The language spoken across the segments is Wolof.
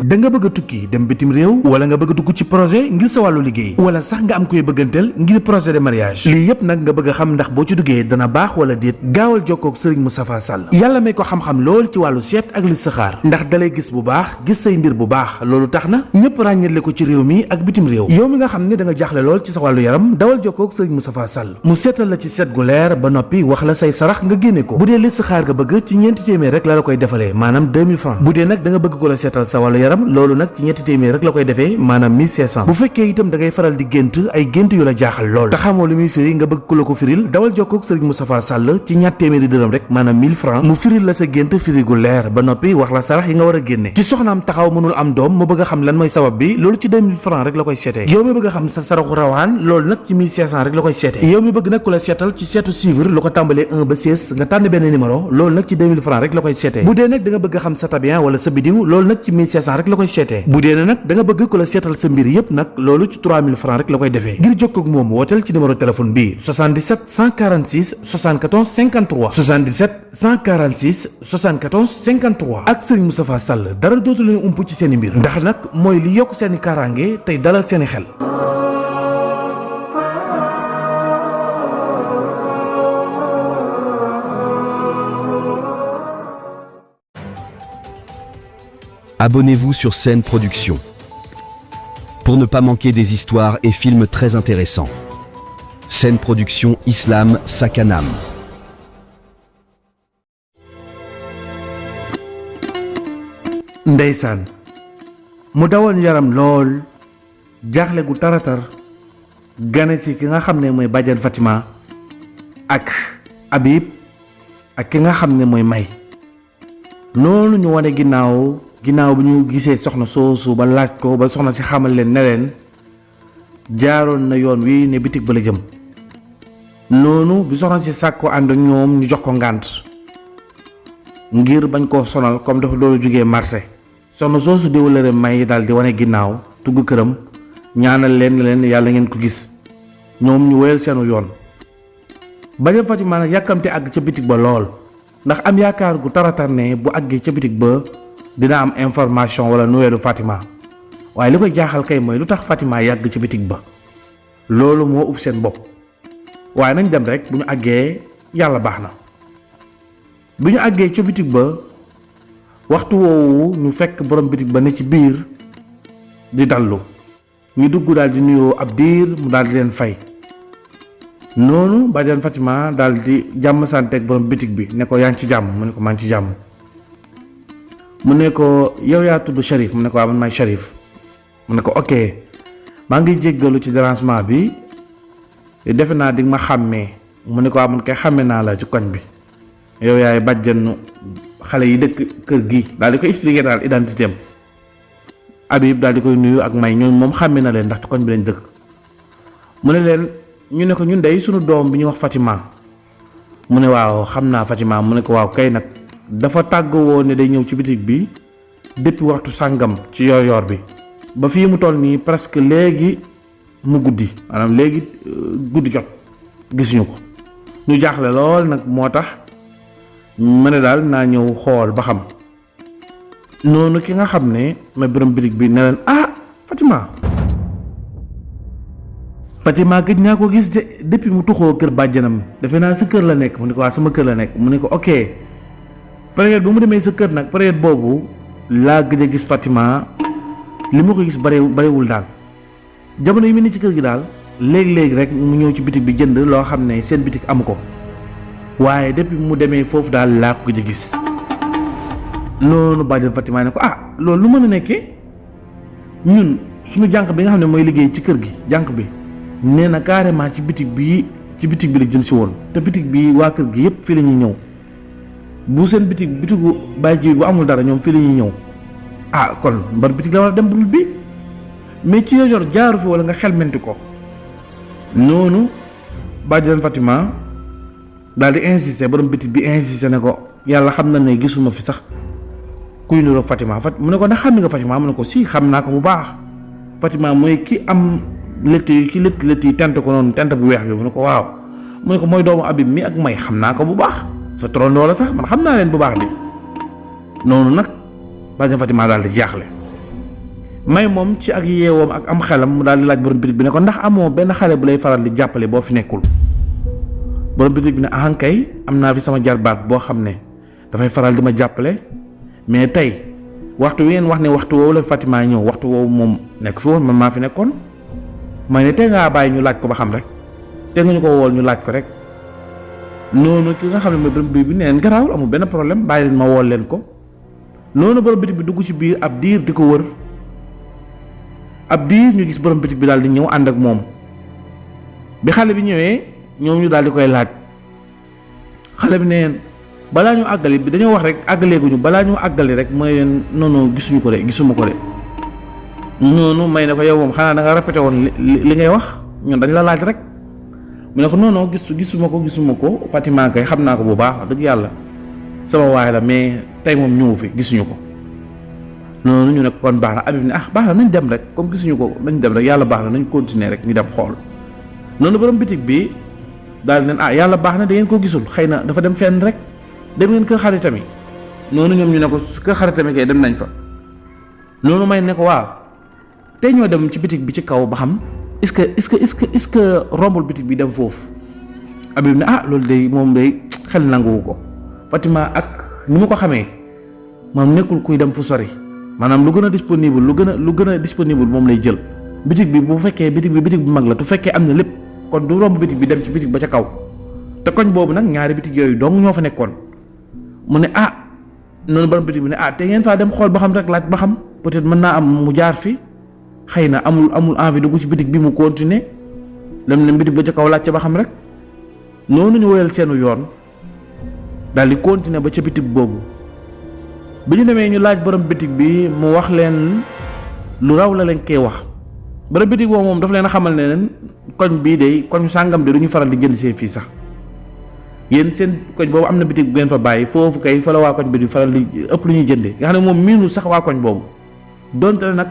da nga bëgg a tukki dem bitim réew wala nga bëgg a dugg ci projet ngir sa wàllu liggéey wala sax nga am koy bëgganteel ngir projet de mariage lii yëpp nag nga bëgg a xam ndax boo ci duggee dana baax wala déet gaawal jokkoo ak Serigne Moustapha Sall yàlla may ko xam-xam lool ci wàllu seet ak listixaar ndax dalay gis bu baax gis say mbir bu baax loolu tax na ñëpp ràññetle ko ci réew mi ak bitim réew yow mi nga xam ne da nga jaaxle lool ci sa wàllu yaram dawal jokkoo ak Serigne Moustapha Sall mu seetal la ci seet gu leer ba noppi wax la say sarax nga génne ko bu dee listixaar nga bëgg ci ñeenti téeméer rek la koy defalee maanaam 2000 francs bu dee nag da nga bëgg ko la seetal sa wàllu yaram loolu nag ci ñetti téeméer rek la koy defee maanaam 1500 bu fekkee itam da ngay faral di gént ay gént yu la jaaxal lool te xamoo lu muy firi nga bëgg ku la ko firil dawal jokkoo ak Serigne Moustapha Sall ci ñatt téeméeri dërëm rek maanaam 1000 francs mu firil la sa gént firi gu leer ba noppi wax la sarax yi nga war a génne ci soxnaam taxaw mënul am doom mu bëgg a xam lan mooy sabab bi loolu ci 2000 francs rek la koy seetee yow mi bëgg a xam sa saraxu rawaan loolu nag ci 1500 rek la koy seetee yow mi bëgg nag ku la seetal ci seetu suivre lu ko tàmbalee 1 ba 16 nga tànn benn numéro loolu nag ci 2000 francs rek la koy seetee bu dee nag da nga bëgg a xam sa tabian wala sa bidiw loolu nag ci 1500 rek la koy seetee bu dee nag da nga bëgg ku la seetal sa mbir yépp nag loolu ci 3000 francs rek la koy defee ngir jokkoo ak moom wooteel ci numéro téléphone bi 77 146 74 53 77 146 74 53 ak Serigne Moustapha Sall dara dootu leen ump ci seeni mbir ndax nag mooy li yokk seeni kaaraange tey dalal seeni xel. Abonnez-vous sur Scène Production pour ne pas manquer des histoires et films très intéressants. Scène Production Islam Sakanam. Ndeysaan mu dawoon yaram lool jaaxle gu taratar gane si ki nga xam ne mooy bàjjan Fatima ak Habib ak ki nga xam ne mooy May noonu ñu wane ginnaaw bi ñu gisee soxna soosu ba laaj ko ba soxna si xamal leen ne leen jaaroon na yoon wi ne bitig ba la jëm noonu bi soxna si sàkko ànd ak ñoom ñu jox ko ngànt ngir bañ koo sonal comme dafa doon jógee marché soxna soosu di wëlëre May daal di wane ginnaaw tugg këram ñaanal leen yàlla ngeen ko gis ñoom ñu wéyal seenu yoon bàjjan Fatima nag yàkkamte àgg ca bitig ba lool ndax am yaakaar gu taratar ne bu àggee ca bitig ba dina am information wala nuweelu Fatima waaye li koy jaaxal kay mooy lu tax Fatima yàgg ci bitig ba loolu moo ub seen bopp waaye nañ dem rek bu ñu àggee yàlla baax na bi ñu àggee ca bitig ba waxtu woowu ñu fekk borom bitig ba ne ci biir di dallu ñu dugg daal di nuyoo ab diir mu daal di leen fay noonu bàjjan Fatima daal di jàmm santeeg borom bitig bi ne ko yaa ngi ci jàmm mu ne ko maa ngi ci jàmm mu ne ko yow yaa tudd Cherif mu ne ko waaw man maay Cherif mu ne ko ok maa ngi jéggalu ci dérangement bi defe naa di ma xàmmee mu ne ko waaw man kay xàmme naa la ci koñ bi yow yaay bàjjanu xale yi dëkk kër gi daal di ko expliquer daal identité am Habib daal di koy nuyu ak May ñoom moom xàmme na leen ndax ci koñ bi lañ dëkk mu ne leen ñu ne ko ñun dey sunu doom bi ñu wax Fatima mu ne waaw xam naa Fatima mu ne ko waaw kay nag dafa tàggoo ne day ñëw ci bitig bi depuis waxtu sàngam ci yoor bi ba fii mu toll nii presque léegi mu guddi maanaam léegi guddi jot gisuñu ko ñu jaaxle lool nag moo tax ma ne daal naa ñëw xool ba xam noonu ki nga xam ne ma borom bitig bi ne leen Fatima gëj naa ko gis de depuis mu tuxoo kër bàjjanam defe naa sa kër la nekk mu ne ko waa sama kër la nekk mu ne ko ok période bu mu demee sa kër nag période boobu laa gëj a gis Fatima li ma ko gis barewul daal jamono yi mu ne ci kër gi daal léegi-léegi rek mu ñëw ci bitig bi jënd loo xam ne seen bitig amu ko waaye depuis mu demee foofu daal laa ko gëj a gis noonu bàjjan Fatima ne ko loolu lu mën a nekkee ñun suñu jànq bi nga xam ne mooy liggéey ci kër gi jànq bi nee na carrément ci bitig bi la jëm si woon te bitig bi waa kër gi yépp fii la ñuy ñëw bu seen bitigu bàyyi ji bu amul dara ñoom fii la ñuy ñëw kon mbar bitig la war a dem bul bi mais ci yor jaaru fi wala nga xelmenti ko noonu bàjjan Fatima daal di insister borom bitig bi insister ne ko yàlla xam na ne gisuma fi sax kuy niroog Fatima mu ne ko ndax xam nga Fatima mu ne ko si xam naa ko bu baax Fatima mooy ki am lëtt yi tent ko noonu tent bu weex bi mu ne ko waaw mu ne ko mooy doomu Habib mi ak May xam naa ko bu baax sa trondoo la sax man xam naa leen bu baax bi noonu nag bàjjan Fatima daal di jaaxle may moom ci ak yeewoom ak am xelam mu daal di laaj borom bitig bi ne ko ndax amoo benn xale bu lay faral di jàppale boo fi nekkul. borom bitig bi ne ahankay am naa fi sama jarbaat boo xam ne dafay faral di ma jàppale mais tey waxtu wi ngeen wax ne waxtu woowu la Fatima ñëw waxtu woowu moom nekk fi woon man maa fi nekkoon. may ne tey ngaa bàyyi ñu laaj ko ba xam rek te nga ñu ko wool ñu laaj ko rek noonu ki nga xam ne mooy borom bitig bi ne leen garaawul amul benn problème bàyyi leen ma wool leen ko. noonu borom bitig bi dugg ci biir ab diir di ko wër ab diir ñu gis borom bitig bi daal di ñëw ànd ak moom bi xale bi ñëwee ñoom ñu daal di koy laaj xale bi neen balaa ñu àggali bi dañoo wax rek àggaleeguñu balaa ñu àggali rek mooy leen noonu gisuñu ko de gisuma ko de noonu may ne ko yow moom xanaa da nga répété woon li ngay wax ñun dañ la laaj rek mu ne ko non gisuma ko Fatima kay xam naa ko bu baax dëgg yàlla sama waay la mais tey moom ñëwu fi gisuñu ko. noonu ñu ne ko kon baax na Habib ne baax na nañ dem rek comme gisuñu ko nañ dem rek yàlla baax na nañ continuer rek ñu dem xool noonu borom bitig bi daal di ne yàlla baax na da ngeen ko gisul xëy na dafa dem fenn rek dem ngeen kër xaritam yi noonu ñoom ñu ne ko kër xaritam yi kay dem nañ fa. noonu may ne ko waaw tey ñoo dem ci bitig bi ci kaw ba xam est-ce que rombul bitig bi dem foofu Habib ne loolu de moom day xel nanguwu ko Fatima ak ni mu ko xamee moom nekkul kuy dem fu sori. maanaam lu gën a disponible moom lay jël bitig bi bu fekkee bitig bu mag la tu fekkee am na lépp kon du romb bitig bi dem ci bitig ba ca kaw te koñ boobu nag ñaari bitig yooyu dong ñoo fa nekkoon mu ne noonu borom bitig bi ne te ngeen faa dem xool ba xam rek laaj ba xam peut-être mën naa am mu jaar fi xëy na amul envie dugg ci bitig bi mu continuer dem na bitig ba ca kaw laaj ca ba xam rek noonu ñu woyal seenu yoon daal di continuer ba ca bitig boobu. bi ñu demee ñu laaj borom bitig bi mu wax leen lu raw la leen koy wax borom bitig boobu moom daf leen a xamal ne leen koñ bii de koñ sàngam de du ñu faral di jënd see fii sax yéen seen koñ boobu am na bitig bu ngeen fa bàyyi foofu kay fa la waa koñ bi di faral di ëpp lu ñuy jëndee nga xam ne moom miinul sax waa koñ boobu donte nag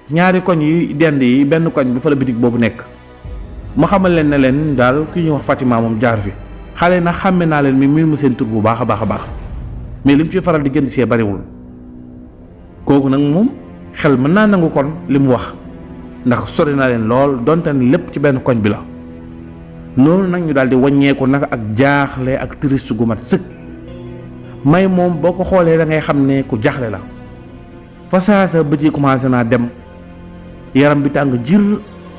ñaari koñ yi dend yi benn koñ bi fa la bitig boobu nekk mu xamal leen ne leen daal ki ñuy wax Fatima moom jaar fi xale na xàmme naa leen mi miin mu seen tur bu baax a baax a baax mais li mu ci faral di jënd see bariwul kooku nag moom xel mën naa nangu kon li mu wax ndax sori na leen lool donte ne lépp ci benn koñ bi la noonu nag ñu daal di wàññeeku nag ak jaaxle ak triste gu mat sëkk may moom boo ko xoolee da ngay xam ne ku jaaxle la fa saa sa bët yi commencé naa dem yaram bi tàng jir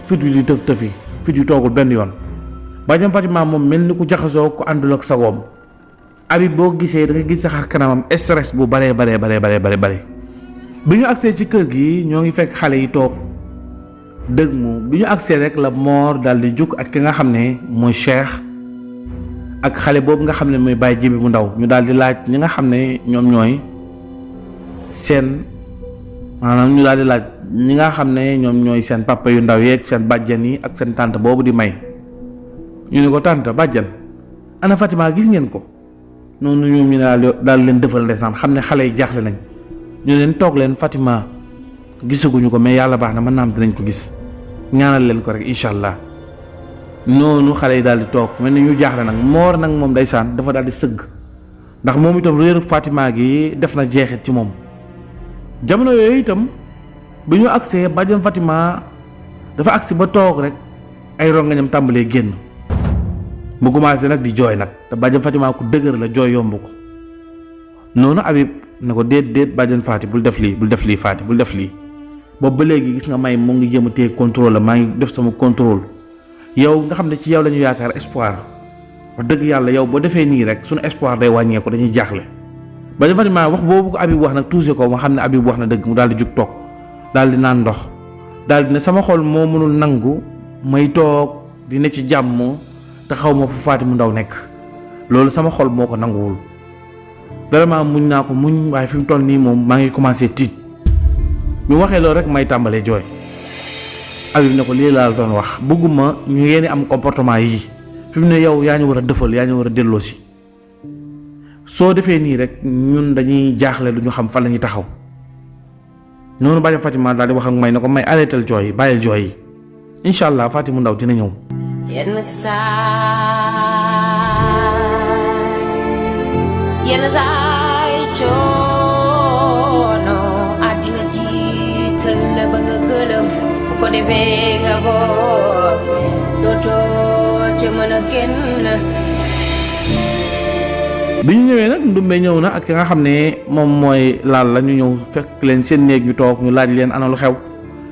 fit wi di tëf tëfi fit wi toogul benn yoon bàjjan Fatima moom mel ni ku jaxasoo ku àndul ak sagoom Habib boo gisee da nga gis sa xar kanamam stress bu bare bi ñu agsee ci kër gi ñoo ngi fekk xale yi toog dëgg mu bi ñu agsee rek la Mor daal di jug ak ki nga xam ne mooy Cheikh ak xale boobu nga xam ne mooy Baye Jibi bu ndaw ñu daal di laaj ñi nga xam ne ñoom ñooy seen maanaam ñu daal di laaj ñi nga xam ne ñoom ñooy seen papa yu ndaw yeeg seen bàjjan yi ak seen tante boobu di may ñu ne ko tante bàjjan ana Fatima gis ngeen ko noonu ñoom ñu daal leen defal ndeysaan xam ne xale yi jaaxle nañ ñu leen toog leen Fatima gisaguñu ko mais yàlla baax na mën naa am dinañ ko gis ñaanal leen ko rek incha allah noonu xale yi daal di toog mel ni ñu jaaxle nag Mor nag moom ndeysaan dafa daal di sëgg ndax moom itam réeru Fatima gi def na jeexit ci moom jamono yooyu itam bi ñu agsee bàjjan Fatima dafa agsi ba toog rek ay rongañam tàmbalee génn mu commencé nag di jooy nag te bàjjan Fatima ku dëgër la jooy yomb ko noonu Habib ne ko déet bàjjan Faati bul def lii Faati bul def lii boobu ba léegi gis nga may mu ngi jéem a téye contrôle la maa ngi def sama contrôle yow nga xam ne ci yow la ñu yaakaar espoir wax dëgg yàlla yow boo defee nii rek suñu espoir day wàññeeku dañuy jaaxle bàjjan Fatima wax boobu ko Habib wax nag tuuse ko ma xam ne Habib wax na dëgg mu daal di jug toog daal di naan ndox daal di ne sama xol moo mënul nangu may toog di ne ci jàmm te xaw ma fu Faati mu ndaw nekk loolu sama xol moo ko nanguwul vraiment muñ naa ko muñ waaye fi mu toll nii moom maa ngi commencé tiit bi mu waxee loolu rek may tàmbalee jooy Habib ne ko lii laa doon wax bëgguma ñu ngeen am comportement yii fi mu ne yow yaa ñu war a dëfal yaa ñu war a delloo si soo defee nii rek ñun dañuy jaaxle lu ñu xam fan la ñuy taxaw noonu bàjjan Fatima daal di wax ak may ne ko may arrêtal jooy yi bàyyil jooy yi incha allah Faati mu ndaw dina ñëw. yenn saay coono àddina jiital la ba nga defee nga boor dootoo ci mën a génn. bi ñu ñëwee nag Ndumbe ñëw na ak ki nga xam ne moom mooy laal la ñu ñëw fekk leen seen néeg ñu toog ñu laaj leen ana lu xew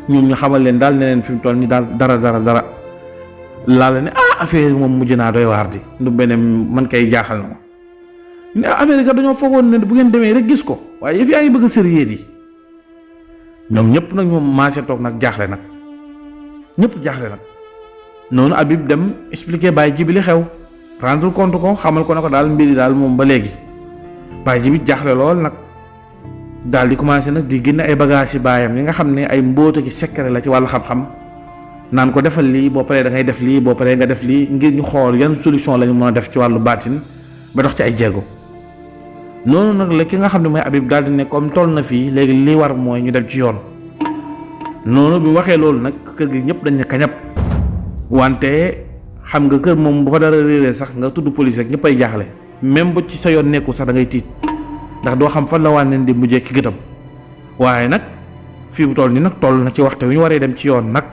ñoom ñu xamal leen daal ne leen fi mu toll ni daal dara laal la ne affaire moom mujj naa doy waar di. Ndumbe ne man kay jaaxal na ma ñu ne affaire ka dañoo foogoon ne bu ngeen demee rek gis ko waaye yëf yaa ngi bëgg a sérieux di. ñoom ñëpp nag moom maase toog nag jaaxle nag ñëpp jaaxle nag noonu Habib dem expliquer Baye Jibi li xew rendre compte ko xamal ko ne ko daal mbiri daal moom ba léegi Baye Jibi jaaxle lool nag daal di commencé nag di génne ay bagages yi baayam yi nga xam ne ay mbóota ki secret la ci wàllu xam-xam naan ko defal lii boo paree da ngay def lii boo paree nga def lii ngir ñu xool yan solution la ñu mën a def ci wàllu baatin ba dox ci ay jéego. noonu nag la ki nga xam ne mooy Habib daal di ne comme toll na fii léegi li war mooy ñu dem ci yoon noonu bi waxee loolu nag kër gi ñëpp dañ ne kañap wante xam nga kër moom bu fa dara réeree sax nga tudd police rek ñëpp ay jaaxle même bu ci sa yoon nekkul sax da ngay tiit ndax doo xam fan la wànneen di mujjee ki gëtam waaye nag fii bu toll ni nag toll na ci waxtu wi ñu waree dem ci yoon nag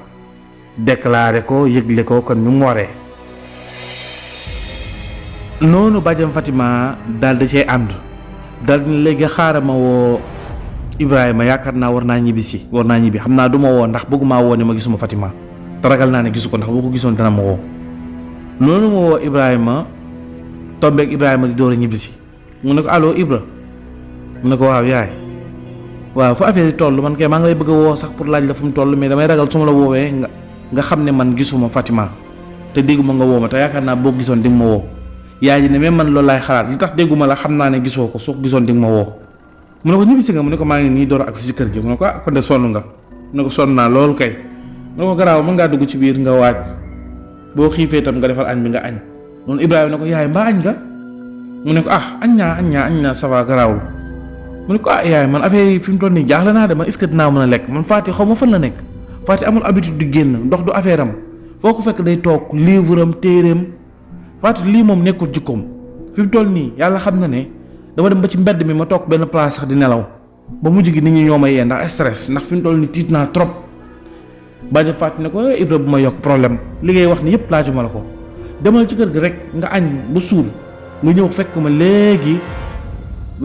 déclaré ko yëgle ko kon ni mu waree. noonu bàjjam Fatima daal di cay ànd daal di ne léegi xaaral ma woo Ibrahima yaakaar naa war naa ñibbi xam naa du ma woo ndax bëgguma woo ne ma gisuma Fatima te ragal naa ne gisu ko ndax boo ko gisoon dana ma woo. noonu ma woo Ibrahima tombeek Ibrahima di door a ñibbisi mu ne ko allo Ibra mu ne ko waaw yaay waaw fu affaire yi toll man kay maa ngi lay bëgg a woo sax pour laaj la fu mu toll mais damay ragal su ma la woowee nga xam ne man gisuma Fatima te dégguma nga woo ma te yaakaar naa boo gisoon di nga ma woo. yaay ji ne même man loolu laay xalaat li tax dégguma la xam naa ne gisoo ko soo ko gisoon di nga ma woo mu ne ko ñibbisi nga mu ne ko maa ngi nii door ak si kër gi mu ne ko kon de sonn nga mu ne ko sonn naa loolu kay mu ne ko garaaw mën ngaa dugg ci biir nga waaj boo xiifee tam nga defal añ bi nga añ noonu Ibrahima ne ko yaay mbaa añ nga mu ne ko añ naa ça va garaawul mu ne ko yaay man affaire yi fi mu toll nii jaaxle naa de man est-ce que dinaa mën a lekk man Faty xaw ma fan la nekk Faty amul habitude di génn ndox du affaire am foo ko fekk day toog livre am téereem Faty lii moom nekkul jikkoom fi mu toll nii yàlla xam na ne dama dem ba ci mbedd mi ma toog benn place sax di nelaw ba mujj gi nit ñi ñoo ma yee ndax stress ndax fi mu toll nii tiit naa trop bàjj Faty ne ko Ibra bu ma yokk problème li ngay wax ni yëpp laajuma la ko demal ci kër gi rek nga añ ba suul nga ñëw fekk ma léegi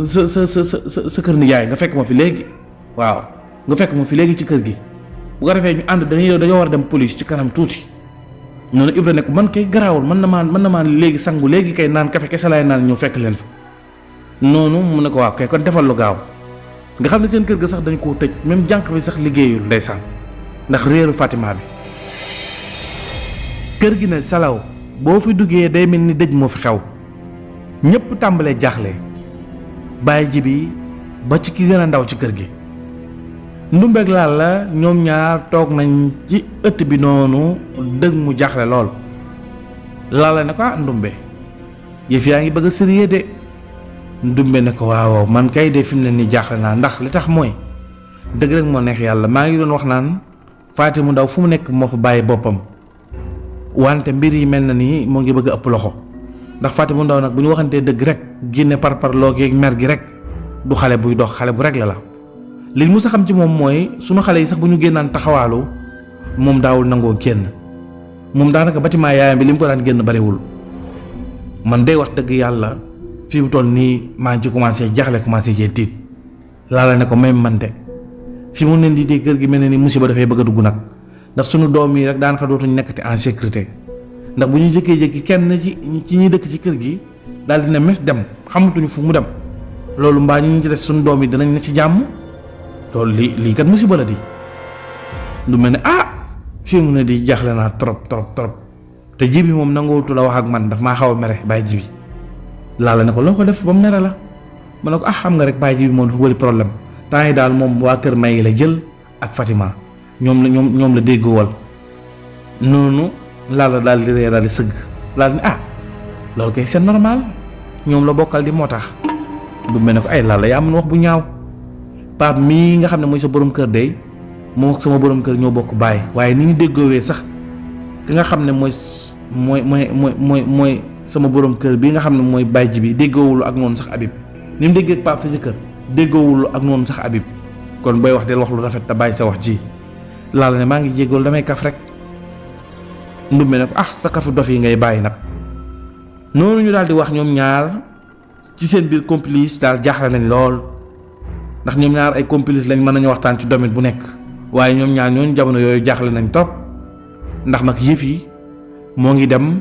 sa kër nijaay nga fekk ma fi léegi waaw nga fekk ma fi léegi ci kër gi bu ko defee ñu ànd dañoo war a dem police ci kanam tuuti. noonu Ibra ne ko man kay garaawul mën na maa léegi sangu léegi kay naan kafe kese laay naan ñëw fekk leen fa noonu mu ne ko waaw kay kon defal lu gaaw nga xam ne seen kër ga sax dañ koo tëj même jànq bi sax liggéeyul ndeysaan ndax réeru Fatima bi. kër gi ne salaw boo fi duggee day mel ni dëj moo fi xew ñëpp tàmbalee jaaxle Baye Jibi ba ci ki gën a ndaw ci kër gi. Ndumbeeg laal la ñoom ñaar toog nañ ci ëtt bi noonu dëgg mu jaaxle lool laal la ne ko Ndumbe yëf yaa ngi bëgg a sérieux de Ndumbe ne ko waaw man kay de fi mu ne nii jaaxle naa ndax li tax mooy dëgg rek moo neex yàlla maa ngi doon wax naan Faty mu ndaw fu mu nekk moo fa bàyyi boppam wante mbir yi mel na nii moo ngi bëgg a ëpp loxo ndax Faty mu ndaw nag bu ñu waxantee dëgg rek génne par loo gi mer gi rek du xale buy dox xale bu rek la li mu sa xam ci moom mooy sunu xale yi sax bu ñu génnaan taxawaalu moom daawul nangoo génn moom daanaka bâtiment yaayam bi li mu ko daan génn bariwul man day wax dëgg yàlla fi mu toll nii maa ngi ci commencé jaxle commencé cee tiit laala ne ko même man de fi mu leen di dee kër gi mel ne ni musiba dafay bëgg a dugg nag ndax sunu doom yi rek daanaka dootuñu nekkati en sécurité ndax bu ñu jëkkee-jëkki kenn ci ñuy dëkk ci kër gi daal dina mes dem xamatuñu fu mu dem loolu mbaa ñu ci des sunu doom yi dinañ ne ci jàmm loolu lii kat musiba la di du mel ne fii mu ne di jaaxle naa trop te Jibi moom nangootu la wax ak man daf maa xaw a mere Baye Jibi laala ne ko loo ko def ba mu mere la ma ne ko xam nga rek Baye Jibi moom dafa bëri problème temps yi daal moom waa kër May la jël ak Fatima ñoom la déggoowal noonu laala daal di ree daal di sëgg laal ne loolu kay c'est normal ñoom la bokkal di moo tax du mel ne ko ay laala yaa mën wax bu ñaaw Pape mii nga xam ne mooy sa borom kër day moom ak sama borom kër ñoo bokk baay waaye ni ñu déggoowee sax ki nga xam ne mooy sama borom kër bi nga xam ne mooy Baye Jibi déggoowul ak noonu sax Habib ni mu déggee Pape sa jëkkër déggoowul ak noonu sax Habib kon booy wax del wax lu rafet te bàyyi sa wax ji Lalla ne maa ngi jégalu damay kaf rek. Ndumbe ne ko sa kafu dof yi ngay bàyyi nag. noonu ñu daal di wax ñoom ñaar ci seen biir complice daal jaaxle nañ lool ndax ñoom ñaar ay complice lañ mën nañu waxtaan ci domaine bu nekk waaye ñoom ñaar ñooñu jamono yooyu jaaxle nañ trop ndax nag yëf yi moo ngi dem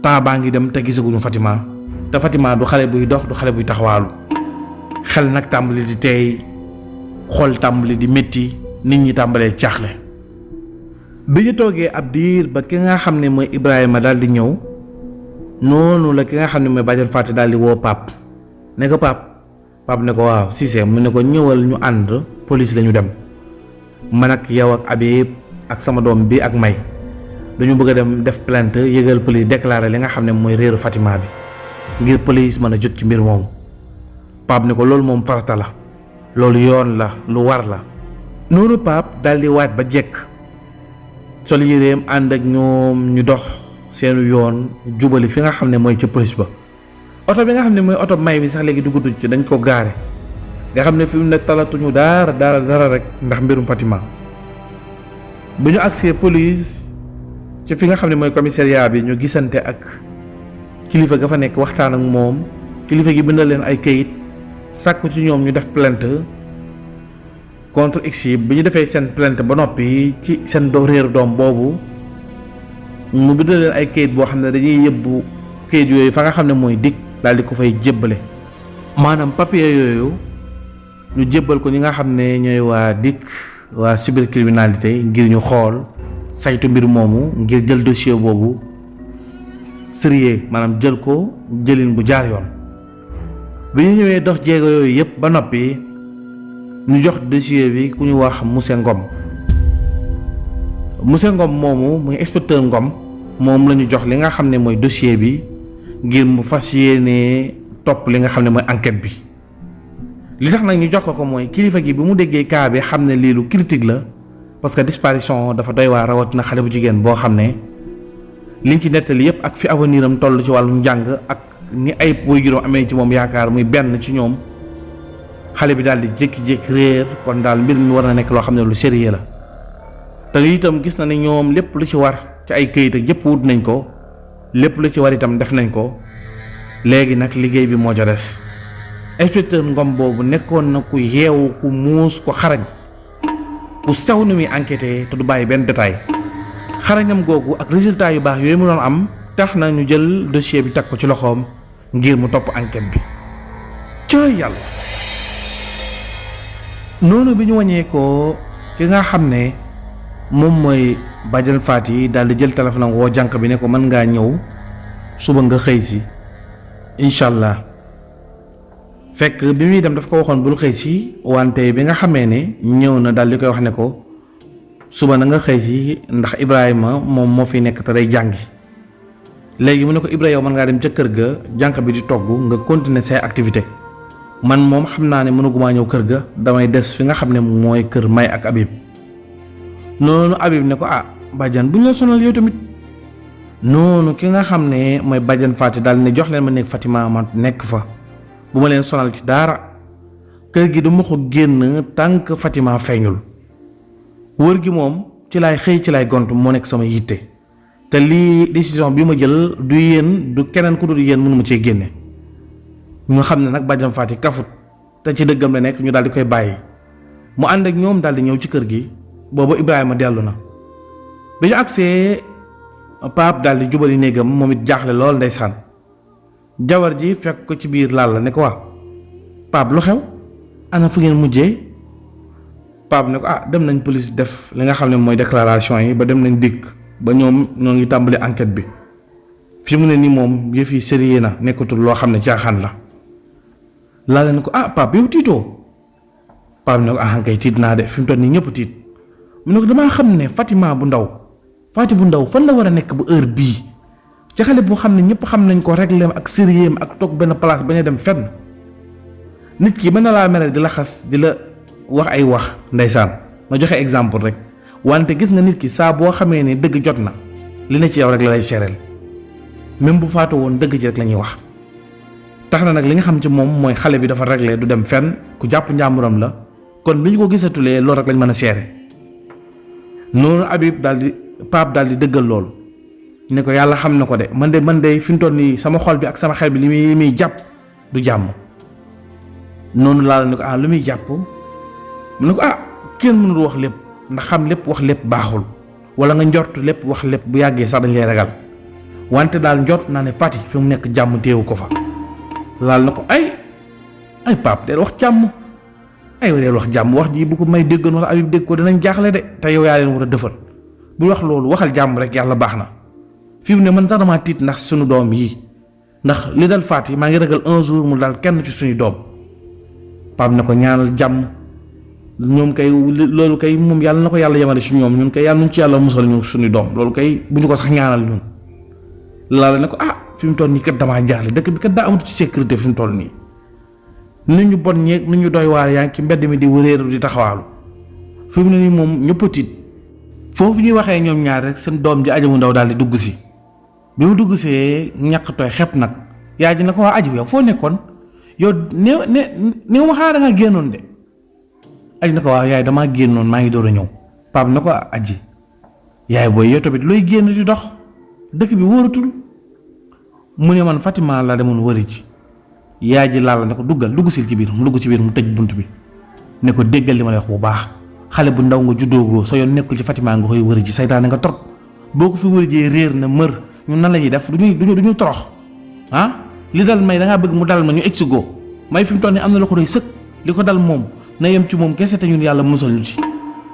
temps baa ngi dem te gisaguñu Fatima te Fatima du xale buy dox du xale buy taxawaalu xel nag tàmbali di teey xol tàmbali di métti nit ñi tàmbalee jaaxle. bi ñu toogee ab diir ba ki nga xam ne mooy Ibrahima daal di ñëw noonu la ki nga xam ne mooy bàjjan Faty daal di woo Pape ne ko Pape ne ko waaw Cissé mu ne ko ñëwal ñu ànd police lañu dem man ak yow ak Habib ak sama doom bi ak May dañu bëgg a dem def plainte yëgal police déclarer li nga xam ne mooy réeru Fatima bi ngir police mën a jot ci mbir moomu. Pape ne ko loolu moom farata la loolu yoon la lu war la. noonu Pape daal di waaj ba jekk sol yéreem ànd ak ñoom ñu dox seenu yoon jubali fi nga xam ne mooy ca police ba. oto bi nga xam ne mooy oto May bi sax léegi duggutuñ ci dañ ko gaare nga xam ne fi mu ne talatuñu dara rek ndax mbirum Fatima. bi ñu agsee police ci fi nga xam ne mooy commissariat bi ñu gisante ak kilifa ga fa nekk waxtaan ak moom kilifa gi bindal leen ay kayit sàkku ci ñoom ñu def plainte contre X yi. bi ñu defee seen plainte ba noppi ci seen réeru doom boobu mu bindal leen ay kayit boo xam ne dañuy yëbbu kayit yooyu fa nga xam ne mooy DIC daal di ko fay jébbale maanaam papier yooyu ñu jébbal ko ñi nga xam ne ñooy waa DIC waa cybercriminalité ngir ñu xool saytu mbir moomu ngir jël dossier boobu sérieux maanaam jël ko jëlin bu jaar yoon. bi ñu ñëwee dox jéego yooyu yëpp ba noppi ñu jox dossier bi ku ñu wax monsieur Ngom moomu muy inspecteur Ngom moom la ñu jox li nga xam ne mooy dossier bi ngir mu fas yéene topp li nga xam ne mooy enquête bi. li tax nag ñu jox ko mooy kilifa gi bi mu déggee cas bi xam ne lii lu critique la parce que disparition dafa doy waar rawatina xale bu jigéen boo xam ne liñ ci nettali yëpp ak fi avenir am toll ci wàllum njàng ak ni ay waajuram amee ci moom yaakaar muy benn ci ñoom xale bi daal di jékki-jékki réer kon daal mbir mi war na nekk loo xam ne lu sérieux la te itam gis na ne ñoom lépp lu ci war ci ay këyit ak yëpp wut nañ ko lépp lu ci war itam def nañ ko léegi nag liggéey bi moo ca des. inspecteur Ngom boobu nekkoon na ku yeewu ku muus ku xarañ ku sew ni muy enquêté te du bàyyi benn détail xarañam googu ak résultat yu baax yooyu mu doon am tax na ñu jël dossier bi teg ko ci loxoom ngir mu topp enquête bi ca yàlla. noonu bi ñu wàññee ko ki nga xam ne moom mooy bàjjan Faty daal di jël téléphone am woo jànq bi ne ko mën ngaa ñëw suba nga xëy si incha allah. fekk bi muy dem daf ko waxoon bul xëy si wante bi nga xamee ne ñëw na daal di koy wax ne ko suba na nga xëy si ndax Ibrahima moom moo fi nekk te day jàngi. léegi mu ne ko Ibrahima yow mën ngaa dem ca kër ga jànq bi di togg nga continuer say activité man moom xam naa ne mënugumaa ñëw kër ga damay des fi nga xam ne mooy kër May ak Habib. noonu Habib ne ko bàjjan bu ñu la sonal yow tamit. noonu ki nga xam ne mooy bàjjan Faty daal ne jox leen ma nekk Fatima ma nekk fa. bu ma leen sonal ci dara kër gi du ma ko génn tànk Fatima feeñul wër gi moom ci laay xëy ci laay gont moo nekk sama yitte te lii décision bi ma jël du yéen du keneen ku dul yéen mënu ma cee génne. ñu xam ne nag bàjjam Faty kafut te ci dëggam la nekk ñu daal di koy bàyyi mu ànd ak ñoom daal di ñëw ci kër gi boobu Ibrahima dellu na. bi ñu agsee Pape daal di jubali néegam moom it jaaxle lool ndeysaan. jawar ji fekk ko ci biir Lalla ne ko waaw Pape lu xew ana fu ngeen mujjee. Pape ne ko dem nañ police def li nga xam ne mooy déclaration yi ba dem nañ DIC ba ñoom ñoo ngi tàmbali enquête bi fi mu ne nii moom yëf yi sérieux na nekkatul loo xam ne caaxaan la. Lalla ne ko Pape yow tiitoo. Pape ne ko kay tiit naa de fi mu toll nii ñëpp tiit mu ne ko damaa xam ne Fatima bu ndaw Faty bu ndaw fan la war a nekk bu heure bii. ci xale boo xam ne ñëpp xam nañ ko régler ak sérieux ak toog benn place bañ a dem fenn nit ki mën na laa mere di la xas di la wax ay wax ndeysaan ma joxe exemple rek wante gis nga nit ki saa boo xamee ne dëgg jot na li ne ci yow rek la lay seereel même bu faatu woon dëgg ji rek la ñuy wax. tax na nag li nga xam ci moom mooy xale bi dafa régler du dem fenn ku jàpp njàmburam la kon bi ñu ko gisatulee loolu rek lañ mën a seere. noonu Habib daal di Pape daal di dëggal loolu ne ko yàlla xam na ko de man de fi mu toll nii sama xol bi ak sama xel bi li muy jàpp du jàmm. noonu laa la ne ko lu muy jàpp mu ne ko kenn mënul wax lépp ndax xam lépp wax lépp baaxul wala nga njort lépp wax lépp bu yàggee sax dañ lay ragal wante daal njort naa ne Fati fi mu nekk jàmm téewu ko fa. laal na ko ay Pape del wax jàmm del wax jàmm wax ji bu ko may déggoon wala Habib dégg ko dinañ jaaxle de te yow yaa leen war a defal bu wax loolu waxal jàmm rek yàlla baax na. fi mu ne man sax damaa tiit ndax suñu doom yi ndax li dal Fati maa ngi ragal un jour mu dal kenn ci suñuy doom. Pape ne ko ñaanal jàmm ñoom kay loolu kay moom yàlla na ko yàlla yemale si ñoom ñun kay yàlla nuñ ci yàlla musal ñu suñu doom loolu kay bu ñu ko sax ñaanal ñun. laala ne ko fi mu toll nii kat damaa jaaxle dëkk bi kat daa amatu ci sécurité fi mu toll nii nit ñu bon ñeeg nit ñu doy waar yaa ngi ci mbedd mi di wëreeru di taxawaalu fi mu ne nii moom ñëpp tiit foofu ñuy waxee ñoom ñaar rek seen doom ji Aji mu ndaw daal di dugg si bi mu dugg see ñàkk tooy xepp nag yaa ji na ko waa Aji yow foo nekkoon yow néew ma xanaa da ngaa génnoon de Aji na ko waaw yaay damaa génnoon maa ngi door a ñëw Pape na ko Aji yaay booy yow tamit looy génn di dox dëkk bi wóoratul mu ne man Fatima laa demoon wëri ji yaay ji laal la ne ko dugg sil ci biir mu dugg ci biir mu tëj bunt bi ne ko déggal li ma lay wax bu baax xale bu ndaw nga juddoogoo sa yoon nekkul ci Fatima nga koy wëri ji saytaane nga trop boo ko fi wëri jee réer na mër ñun nan la ñuy def duñu torox li dal may da ngaa bëgg mu dal ma ñu exigoo may fi mu toll nii am na la ko doy sëkk li ko dal moom na yem ci moom kese te ñun yàlla musal ñu ci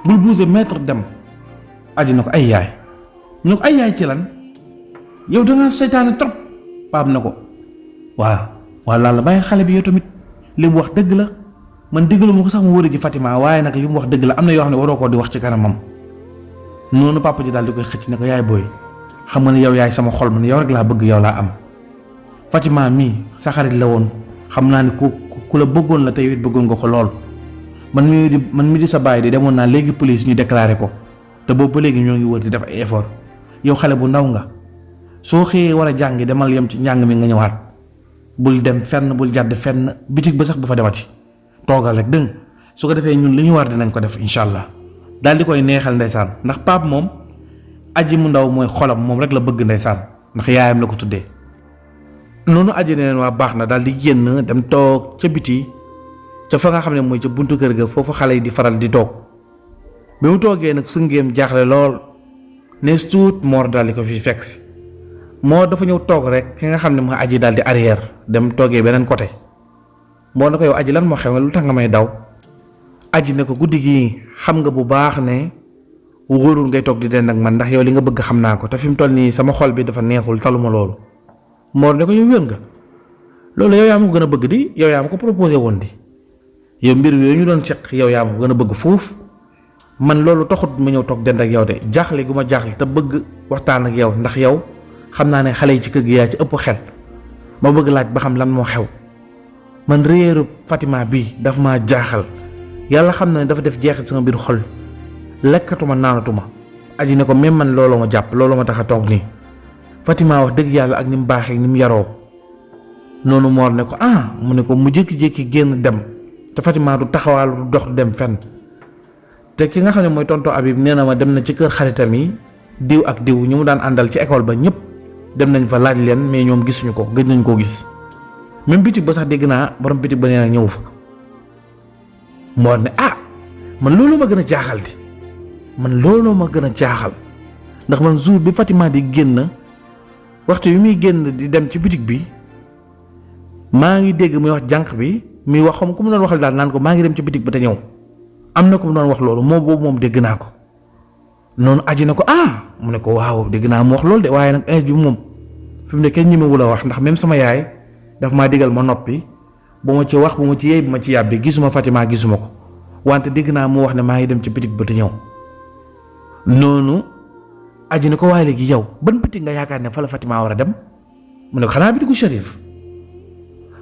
bul bouger mètre dem. Aji na ko ay yaay ñu ne ko ay yaay ci lan yow da ngaa saytaane trop Pape na ko waaw laa la bàyyi xale bi yow tamit li mu wax dëgg la man déglu ma ko sax mu wëri ji Fatima waaye nag li mu wax dëgg la am na yoo xam ne waroo koo di wax ci kanamam. noonu papa ji daal di koy xëcc ne ko yaay booy xam nga ne yow yaay sama xol man yow rek laa bëgg yow laa am. Fatima mii sa xarit la woon xam naa ne ku la bëggoon la tey it bëggoon nga ko lool man mi di sa baay di demoon naa léegi police ñu déclaré ko te boobu ba léegi ñoo ngi wër di def ay effort yow xale bu ndaw nga soo xëyee war a jàngi demal yem ci njàng mi nga ñëwaat bul dem fenn bul jàdd fenn bitig ba sax bu fa demati toogal rek dëng su ko defee ñun li ñu war dinañ ko def incha allah daal di koy neexal ndeysaan ndax Pape moom Aji mu ndaw mooy xolam moom rek la bëgg ndeysaan ndax yaayam la ko tuddee. noonu Aji ne leen waa baax na daal di génn dem toog ca biti ca fa nga xam ne mooy ca buntu kër ga foofu xale yi di faral di toog bi mu toogee nag sëngeem jaaxle lool ne suut Mor daal di ko fi fekk si Mor dafa ñëw toog rek ki nga xam ne mooy Aji daal di arrière dem toogee beneen côté Mor na ko yow Aji lan moo xew lu tax nga may daw. Aji ne ko guddi gi xam nga bu baax ne wóorul ngay toog di den ak man ndax yow li nga bëgg xam naa ko te fi mu toll nii sama xol bi dafa neexul taluma loolu. Mor ne ko yow wér nga loolu yow yaa ma ko gën a bëgg di yow yaa ma ko proposé woon di yow mbir yooyu ñu doon seq yow yaa ma ko gën a bëgg foofu man loolu taxut ma ñëw toog dend ak yow de jaaxle gu ma jaaxle te bëgg waxtaan ak yow ndax yow xam naa ne xale yi ci kër gi yaa ci ëpp xel ma bëgg laaj ba xam lan moo xew man réeru Fatima bii daf maa jaaxal yàlla xam na ne dafa def jeexit sama biir xol lekkatuma naanatuma. Aji ne ko même man looloo ma jàpp looloo ma tax a toog nii Fatima wax dëgg yàlla ak ni mu baaxee ni mu yaroo noonu Mor ne ko mu ne ko mu jékki-jékki génn dem te Fatima du taxawaal du dox du dem fenn te ki nga xam ne mooy tonton Habib nee na ma dem na ci kër xaritam yi diw ak diw ñu mu daan àndal ci école ba ñëpp dem nañ fa laaj leen mais ñoom gisuñu ko gëj nañ koo gis même bitig ba sax dégg naa borom bitig ba nee na ñëw fa. Mor ne man loolu ma gën a jaaxal di man loolu ma gën a jaaxal ndax man jour bi Fatima di génn. waxtu yu muy génn di dem ci bitig bi maa ngi dégg muy wax jànq bi muy wax xam ku mu doon waxal daal naan ko maa ngi dem ci bitig ba te ñëw am na ko mu doon wax loolu moom boobu moom dégg naa ko noonu Aji na ko mu ne ko waaw dégg naa mu wax loolu de waaye nag âge bi moom fi mu ne kenn ñemewul a wax ndax même sama yaay daf maa digal ma noppi bu ma ci wax bu ma ci yey bu ma ci yàbbi gisuma Fatima gisuma ko wante dégg naa mu wax ne maa ngi dem ci bitig ba te ñëw noonu. Aji ne ko waaye léegi yow ban bitig nga yaakaar ne fa la Fatima war a dem mu ne ko xanaa bitigu Cherif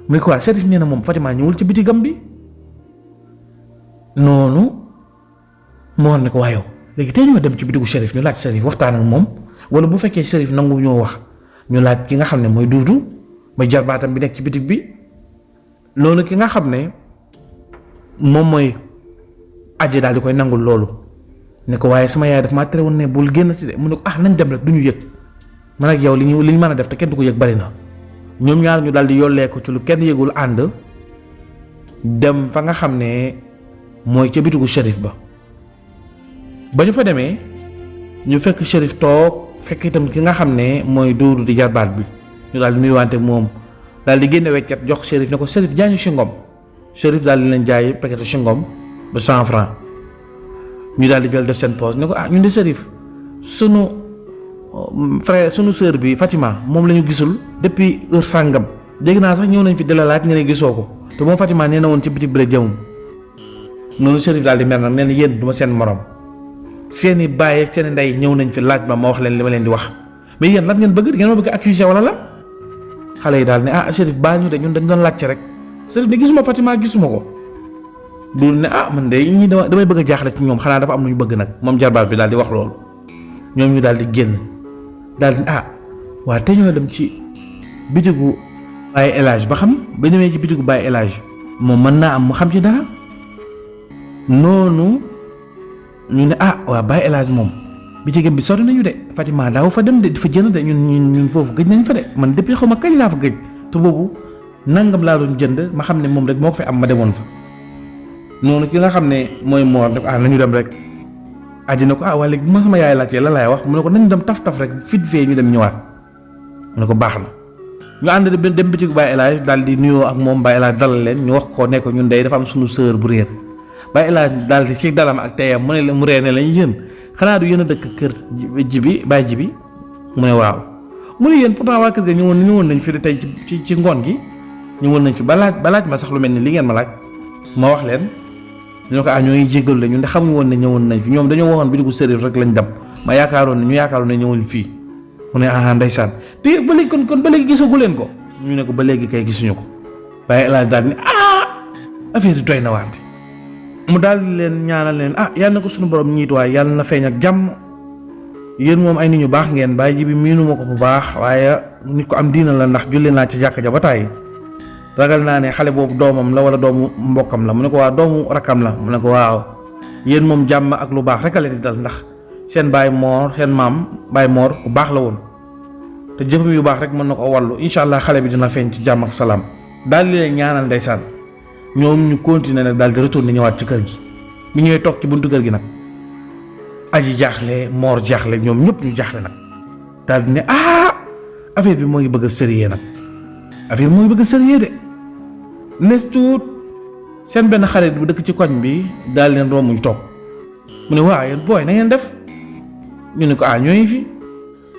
mu ne ko waa Cherif nee na moom Fatima ñëwul ci bitigam bi noonu moo ne ko waa yow léegi tey ñoo dem ci bitigu Cherif ñu laaj Cherif waxtaan ak moom wala bu fekkee Cherif nangu ñoo wax ñu laaj ki nga xam ne mooy Duudu mooy jarbaatam bi nekk ci bitig bi noonu ki nga xam ne moom mooy Aji daal di koy nangul loolu ne ko waaye sama yaay daf maa tere woon ne bul génn ci de mu ne ko nañ dem rek du ñu yëg man ak yow li ñu mën a def te kenn du ko yëg bari na. ñoom ñaar ñu daal di yollee ko ci lu kenn yëgul ànd dem fa nga xam ne mooy ca bitigu shérif ba ñu fa demee ñu fekk shérif toog fekk itam ki nga xam ne mooy Duudu di jarbaat bi ñu daal di nuyuwante moom daal di génne weccet jox shérif ne ko shérif jaay ñu singom shérif daal di leen jaay paquet singom ba 100 francs ñu daal di jël def seen poche ne ko ñun de shérif sunu frère sunu sœur bi Fatima moom la ñu gisul depuis heure sàngam dégg naa sax ñëw nañ fi di la laaj nga ne gisoo ko te moom Fatima nee na woon ci bitig bi rek jëmum noonu shérif daal di mer nag nee na yéen du ma seen morom seeni baay ak seeni ndey ñëw nañ fi laaj ma wax leen li ma leen di wax mais yéen lan ngeen bëgg ngeen ma bëgg accusé wala la xale yi daal ne shérif baa ñu de ñun dañ doon laajte rek shérif ne gisuma Fatima gisuma ko dul ne man de ñi damay bëgg a jaaxle ci ñoom xanaa dafa am lu ñu bëgg nag moom jarbaat bi daal di wax loolu ñoom ñu daal di génn daal di waa te ñoo dem ci bitigu Baye El Hadj ba xam ba demee ci bitigu Baye El Hadj moom mën naa am mu xam ci dara noonu ñu ne waa Baye El Hadj moom bitigam bi sori nañu de Fatima daaw fa dem de di fa jënd de ñun foofu gëj nañ fa de man depuis xaw ma kañ laa fa gëj te boobu nangam laa doon jënd ma xam ne moom rek moo ko fi am ma demoon fa noonu ki nga xam ne mooy Mor def nañu dem rek aji na ko waa léegi bu ma sama yaay laajtee la laay wax mu ne ko nañ dem taf rek fit fee ñu dem ñëwaat mu ne ko baax na ñu ànd dem bitigu Baye El Hadj daal di nuyoo ak moom Baye El Hadj dalal leen ñu wax ko ne ko ñun day dafa am suñu sœur bu réer Baye El Hadj daal di ci dalam ak teyam mu ne mu ree ne lañ yéen xanaa du yéen a dëkk kër jibi Baye jibi mu ne waaw mu ne yéen pourtant waa kër ga ñëwoon nañ fi tey ci ngoon gi ñëwoon nañ fi ba laaj ma sax lu mel ni li ngeen ma laaj ma wax leen ñu ko ñooy jégalu la ñun de xamuñu woon ne ñëwoon nañ fi ñoom dañoo waxoon bitigu sérieux rek lañ dem ma yaakaaroon ne ñëwoon fii mu ne ndeysaan te ba léegi kon ba léegi gisagu leen ko ñu ne ko ba léegi kay gisuñu ko Baye El Hadj daal ni affaire yi doy na waante mu daal di leen ñaanal leen yàlla na ko suñu borom ñiituwaay yàlla na feeñ ak jàmm yéen moom ay nit ñu baax ngeen Baye ji bi miinu ma ko bu baax waaye nit ko am diina la ndax julli naa ci jàkka ja ba tàyyi ragal naa ne xale boobu doomam la wala doomu mbokkam la mu ne ko waa doomu rakkam la mu ne ko waaw yéen moom jàmm ak lu baax rek a leen di dal ndax seen Baye Mor seen maam Baye Mor ku baax la woon te jëfam yu baax rek mën na ko wallu incha allah xale bi dina feeñ ci jàmm ak salaam daal di leen ñaanal ndeysaan ñoom ñu continuer nag daal di retourner ñëwaat ci kër gi bi ñëwee toog ci buntu kër gi nag aji jaaxle Mor jaaxle ñoom ñëpp ñu jaaxle nag daal di ne affaire bi moo ngi bëgg a sérieux nag affaire bi moo ngi bëgg a sérieux de nes tuut seen benn xarit bu dëkk ci koñ bi daal leen romb ñu toog mu ne waa yéen booy na ngeen def ñu ne ko ñooy fi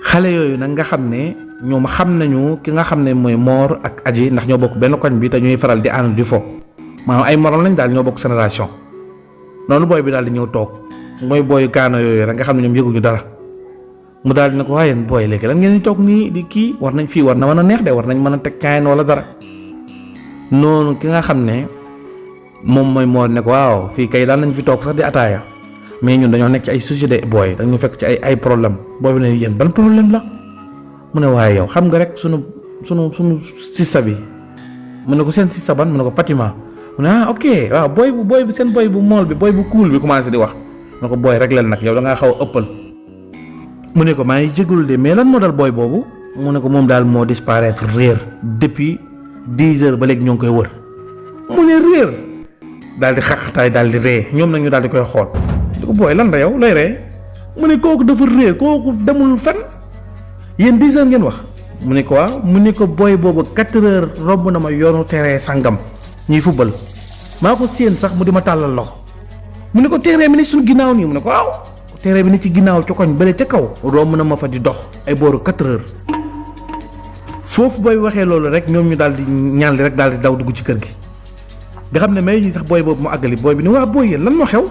xale yooyu nag nga xam ne ñoom xam nañu ki nga xam ne mooy Mor ak aji ndax ñoo bokk benn koñ bi te ñuy faral di ànd di fo maanaam ay morom lañ daal ñoo bokk génération noonu booy bi daal di ñëw toog mooy booyu kaano yooyu rek nga xam ne ñoom yëguñu dara mu daal di ne ko waaye yéen booy léegi lan ngeen di toog nii di kii war nañ fii war na mën a neex de war nañ mën a teg kaay wala dara noonu ki nga xam ne moom mooy Mor ne ko waaw fii kay daal nañ fi toog sax di ataaya mais ñun dañoo nekk ci ay société booy dañu fekk ci ay problème boobu ne yéen ban problème la mu ne waaye yow xam nga rek sunu sista bi mu ne ko seen sista ban mu ne ko Fatima mu ne ok waaw booy bu seen booy bu mool bi booy bu cool bi commencé di wax mu ne ko booy rek leen nag yow da ngaa xaw a ëppal mu ne ko maa ngi jégalu de mais lan moo dal booy boobu mu ne ko moom daal moo disparaître réer depuis 10 heures ba léegi ñoo ngi koy wër mu ne réer daal di xaqataay daal di ree ñoom nag ñu daal di koy xool di ko booy lan la yow lay ree mu ne kooku dafa réer kooku demul fen yéen 10 heures ngeen wax mu ne ko waaw mu ne ko booy boobu 4 heures romb na ma yoonu terrain sangam ñuy fubal maa ko séen sax mu di ma tàllal loxo mu ne ko terrain bi ne suñu ginnaaw nii mu ne ko waaw terrain bi ne ci ginnaaw ci koñ bële ca kaw romb na ma fa di dox ay booru 4 heures foofu booy waxee loolu rek ñoom ñu daal di ñaan li rek daal di daw dugg ci kër gi nga xam ne may ñi sax booy boobu mu àggali booy bi ni waa booy yéen lan moo xew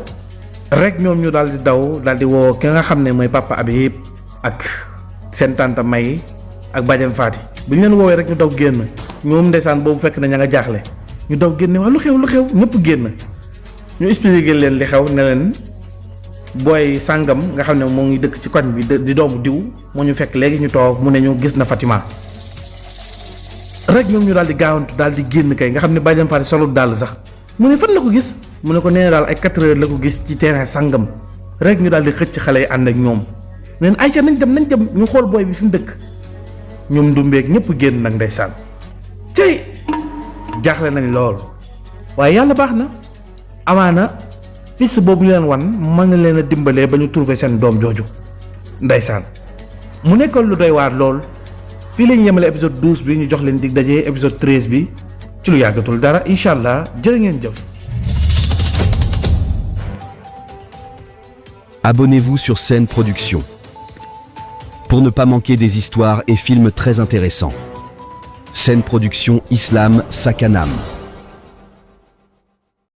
rek ñoom ñu daal di daw daal di woo ki nga xam ne mooy papa Habib ak seen tante May ak bàjjen Faati bi ñu leen woowee rek ñu daw génn ñoom ndeysaan boobu fekk na ña nga jaaxle ñu daw génne waa lu xew ñëpp génn ñu expliqué leen li xew ne leen booy sàngam nga xam ne moo ngi dëkk ci koñ bi di doomu diw moo ñu fekk léegi ñu toog mu ne ñu gis na Fatima rek ñoom ñu daal di gaawantu daal di génn kay nga xam ne bàjjen Faati solul daal sax mu ne fan la ko gis mu ne ko nee na daal ay 4 heures la ko gis ci terrain sàngam rek ñu daal di xëcc xale yi ànd ak ñoom neen ayca nañ dem ñu xool booy bi fi mu dëkk ñoom ndumbeeg ñëpp génn nag ndeysaan cey jaaxle nañ lool waaye yàlla baax na amaana piste boobu ñu leen wan mën na leen a dimbalee ba ñu trouver seen doom jooju ndeysaan mu nekkoon lu doy waar lool fii la ñu yemale épisode 12 bi ñu jox leen dig daje épisode 13 bi ci lu yàggatul dara incha allah jërë ngeen jëf. Abonnez-vous sur Scène Production pour ne pas manquer des histoires et films très intéressants. Scène Production Islam Sakanam.